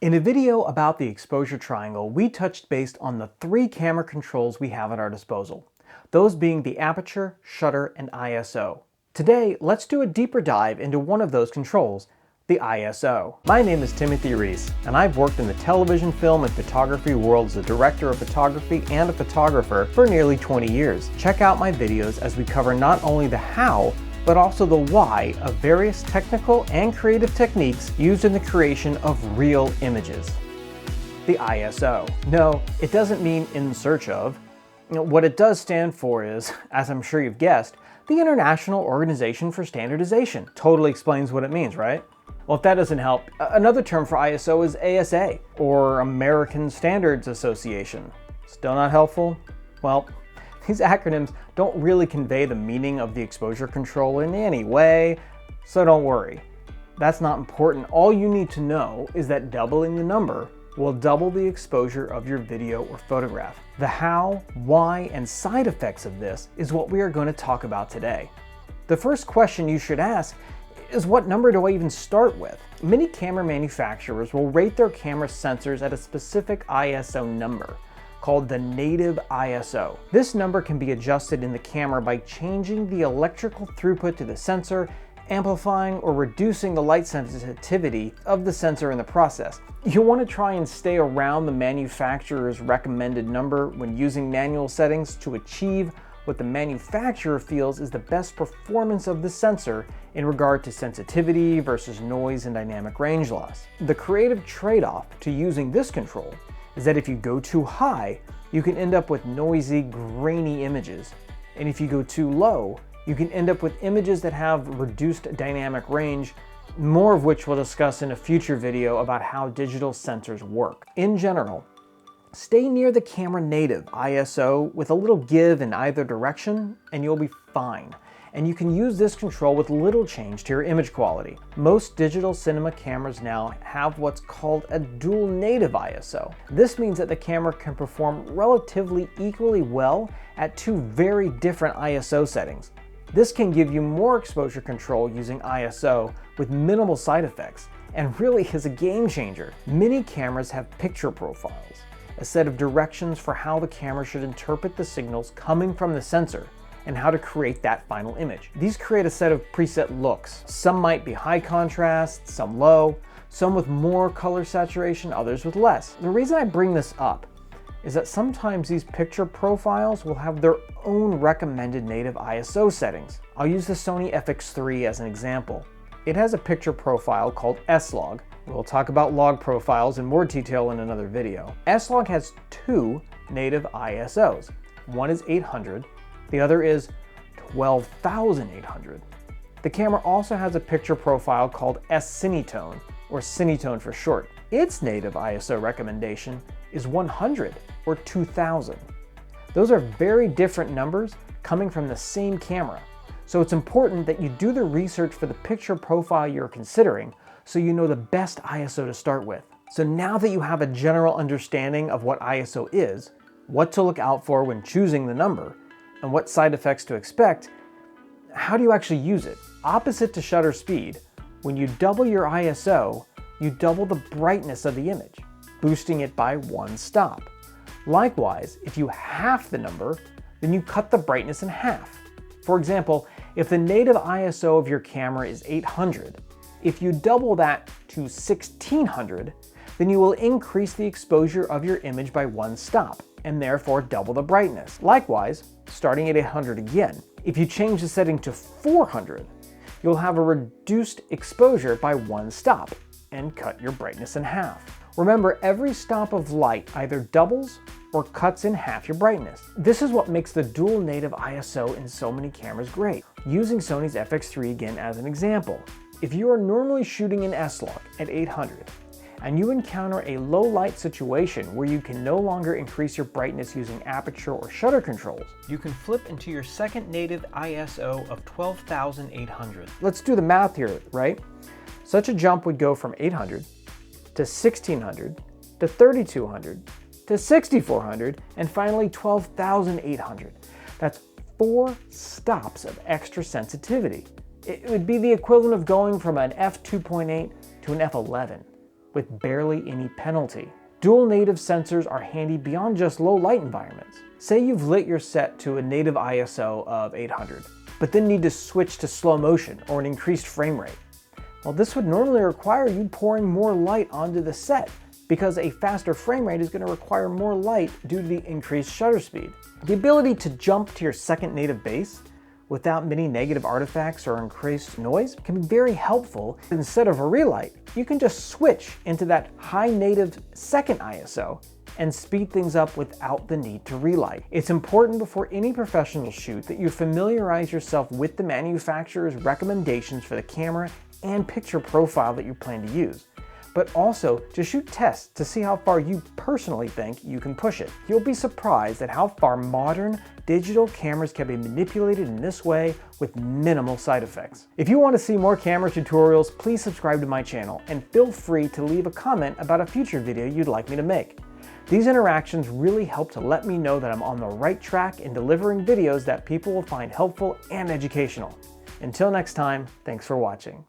In a video about the exposure triangle, we touched base on the three camera controls we have at our disposal, those being the aperture, shutter, and ISO. Today, let's do a deeper dive into one of those controls, the ISO. My name is Timothy Reese, and I've worked in the television, film, and photography world as a director of photography and a photographer for nearly 20 years. Check out my videos as we cover not only the how, but also the why of various technical and creative techniques used in the creation of real images. The ISO. No, it doesn't mean in search of. What it does stand for is, as I'm sure you've guessed, the International Organization for Standardization. Totally explains what it means, right? Well, if that doesn't help, another term for ISO is ASA, or American Standards Association. Still not helpful? Well, these acronyms don't really convey the meaning of the exposure control in any way, so don't worry. That's not important. All you need to know is that doubling the number will double the exposure of your video or photograph. The how, why, and side effects of this is what we are going to talk about today. The first question you should ask is, what number do I even start with? Many camera manufacturers will rate their camera sensors at a specific ISO number, called the native ISO. This number can be adjusted in the camera by changing the electrical throughput to the sensor, amplifying or reducing the light sensitivity of the sensor in the process. You'll want to try and stay around the manufacturer's recommended number when using manual settings to achieve what the manufacturer feels is the best performance of the sensor in regard to sensitivity versus noise and dynamic range loss. The creative trade-off to using this control is that if you go too high, you can end up with noisy, grainy images. And if you go too low, you can end up with images that have reduced dynamic range, more of which we'll discuss in a future video about how digital sensors work. In general, stay near the camera native ISO with a little give in either direction, and you'll be fine. And you can use this control with little change to your image quality. Most digital cinema cameras now have what's called a dual native ISO. This means that the camera can perform relatively equally well at two very different ISO settings. This can give you more exposure control using ISO with minimal side effects, and really is a game changer. Many cameras have picture profiles, a set of directions for how the camera should interpret the signals coming from the sensor, and how to create that final image. These create a set of preset looks. Some might be high contrast, some low, some with more color saturation, others with less. The reason I bring this up is that sometimes these picture profiles will have their own recommended native ISO settings. I'll use the Sony FX3 as an example. It has a picture profile called S-Log. We'll talk about log profiles in more detail in another video. S-Log has two native ISOs. One is 800, the other is 12,800. The camera also has a picture profile called S-Cinetone, or Cinetone for short. Its native ISO recommendation is 100 or 2000. Those are very different numbers coming from the same camera. So it's important that you do the research for the picture profile you're considering so you know the best ISO to start with. So now that you have a general understanding of what ISO is, what to look out for when choosing the number, and what side effects to expect, how do you actually use it? Opposite to shutter speed, when you double your ISO, you double the brightness of the image, boosting it by one stop. Likewise, if you half the number, then you cut the brightness in half. For example, if the native ISO of your camera is 800, if you double that to 1600, then you will increase the exposure of your image by one stop, and therefore double the brightness. Likewise, starting at 800 again, if you change the setting to 400, you'll have a reduced exposure by one stop and cut your brightness in half. Remember, every stop of light either doubles or cuts in half your brightness. This is what makes the dual native ISO in so many cameras great. Using Sony's FX3 again as an example, if you are normally shooting an S-Log at 800, and you encounter a low light situation where you can no longer increase your brightness using aperture or shutter controls, you can flip into your second native ISO of 12,800. Let's do the math here, right? Such a jump would go from 800 to 1600 to 3200 to 6400 and finally 12,800. That's 4 stops of extra sensitivity. It would be the equivalent of going from an f2.8 to an f11. with barely any penalty. Dual native sensors are handy beyond just low light environments. Say you've lit your set to a native ISO of 800, but then need to switch to slow motion or an increased frame rate. Well, this would normally require you pouring more light onto the set, because a faster frame rate is going to require more light due to the increased shutter speed. The ability to jump to your second native base without many negative artifacts or increased noise can be very helpful. Instead of a relight, you can just switch into that high native second ISO and speed things up without the need to relight. It's important before any professional shoot that you familiarize yourself with the manufacturer's recommendations for the camera and picture profile that you plan to use, but also to shoot tests to see how far you personally think you can push it. You'll be surprised at how far modern digital cameras can be manipulated in this way with minimal side effects. If you want to see more camera tutorials, please subscribe to my channel and feel free to leave a comment about a future video you'd like me to make. These interactions really help to let me know that I'm on the right track in delivering videos that people will find helpful and educational. Until next time, thanks for watching.